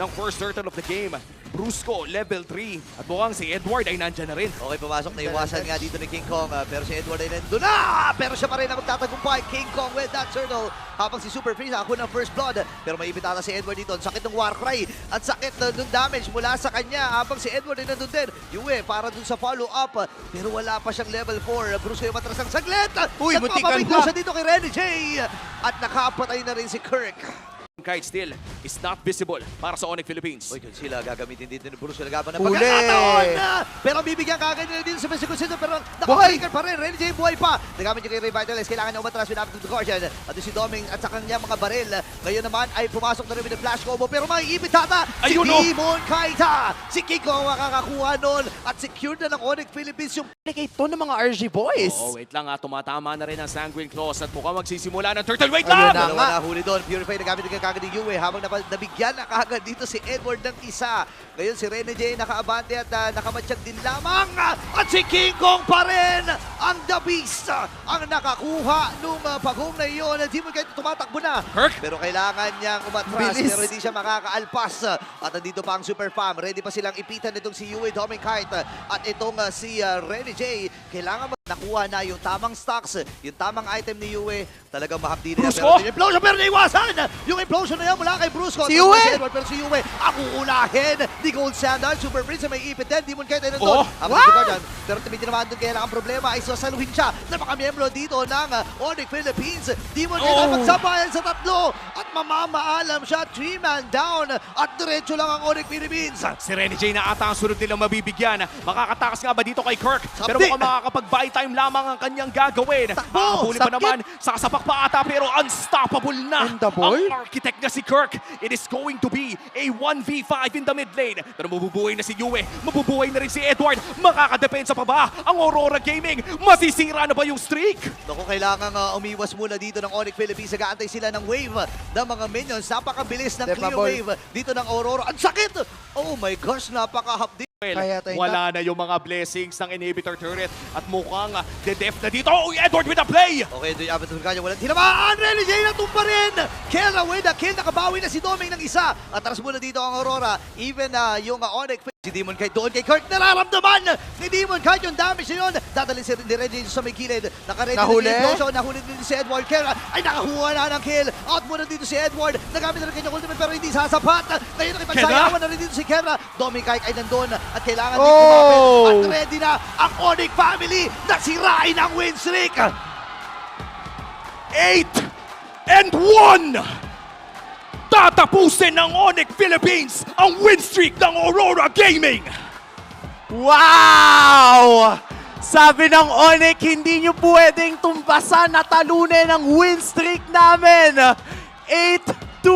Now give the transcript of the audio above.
ng first turtle of the game. Brusco, level 3. At mukhang si Edward ay nandyan na rin. Okay, pumasok na iwasan nga dito ni King Kong. Pero si Edward ay nandun na! Pero siya pa rin ang magtatagumpay. King Kong with that turtle. Habang si Super Freeze ako ng first blood. Pero maibit ata si Edward dito. Ang sakit ng Warcry. At sakit ng damage mula sa kanya. Habang si Edward ay nandun din. Yue para dun sa follow-up. Pero wala pa siyang level 4. Bruce yung matras ang saglit. Uy, muntikan Nagpapabigla pa. siya dito kay Renny J. At nakapatay na rin si Kirk. Kite still is not visible para sa Onyx Philippines. Uy, sila gagamitin dito ni Bruce Lagaban ng Huli! pagkakataon! Pero bibigyan kagad nila dito sa Mexico City pero nakapalikan pa rin. Renny J buhay pa. Nagamit yung kay Revitalize. Kailangan niya umatras with Abdul Guardian. At si Doming at sa kanya mga baril. Ngayon naman ay pumasok na rin with the flash combo. Pero may ibit ata si Ayun, no? Demon Kaita. Si Kiko ang makakakuha nun. At secured na ng Onyx Philippines yung Ito ng mga RG boys. Oo, wait lang tumatama na rin ang Sanguine Claws at mukhang magsisimula ng Turtle. Wait Ayun lang! na. Dalawa na huli doon. Purify nagamit ng kagad ni Yue habang nabigyan na kagad dito si Edward ng isa. Ngayon si Renny J nakaabante at nakamatsyag din lamang. At si King Kong pa rin ang The Beast ang nakakuha nung pag-home na iyon. Hindi mo kahit tumatakbo na. Kirk? Pero kailangan niyang umatras Bilis. pero hindi siya makakaalpas. At nandito pa ang Super Fam. Ready pa silang ipitan itong si Yue Doming Kite at itong si Renny J. Kailangan nakuha na yung tamang stocks, yung tamang item ni Yue. Talagang mahapdi na. Brusco? Pero implosion, pero naiwasan! Yung implosion na yan mula kay Brusco. Si Yue! Pero si Yue, ang uunahin ni Gold Standard. Super Prince may ipit din. Demon Kite ay Oh, nandun. Wow! Pero tumiti naman doon kaya lang ang problema ay sasaluhin siya ng mga miyembro dito ng Onyx Philippines. Demon Kite ay magsabayan sa tatlo at mamamaalam siya. 3-man down at diretso lang ang Onyx Philippines. Si Renny J na ata ang sunod nilang mabibigyan. Makakatakas nga ba dito kay Kirk? Pero Sabdi! mukhang makakapag-buy time lamang ang kanyang gagawin. Takbo! Huli pa Sakit! naman, sasapak pa ata pero unstoppable na. And the boy? Ang architect na si Kirk. It is going to be a 1v5 in the mid lane. Pero mabubuhay na si Yue. Mabubuhay na rin si Edward. Makakadepensa pa ba ang Aurora Gaming? Masisira na ba yung streak? Naku, kailangan umiwas muna dito ng Onyx Philippines. Nag-aantay sila ng wave ng mga minions. Napakabilis ng Step clear up, boy. wave dito ng Aurora. Ang sakit! Oh my gosh, napaka-hapdi. Kaya tayo Wala na yung mga blessings ng inhibitor turret at mukhang de-def na dito. Oh, Edward with a play! Okay, ito yung Abbott Hurricane. Walang tinamaan. Renny J natumpa rin. Kill away the kill. Nakabawi na si Doming ng isa. Atras muna dito ang Aurora. Even yung Onyx. Si Demon Kite doon kay Kirk. Nararamdaman ni Demon Kite yung damage na yun. Dadalhin si Renny J sa may kilid. Nakaready Nahuli? na yung nahuli din si Edward. Kera ay nakakuha na ng kill. Out muna dito si Edward. Nagamit na rin kanyang ultimate pero hindi sasapat. Ngayon nakipagsayawan na rin dito si Kera. Doming Kite ay nandun at kailangan din kumapit. At ready na ang Onyx family na sirain ang win streak. 8-1! Tatapusin ng Onyx Philippines ang win streak ng Aurora Gaming! Wow! Sabi ng Onyx, hindi nyo pwedeng tumpasan at talunin ang win streak namin. 8-1.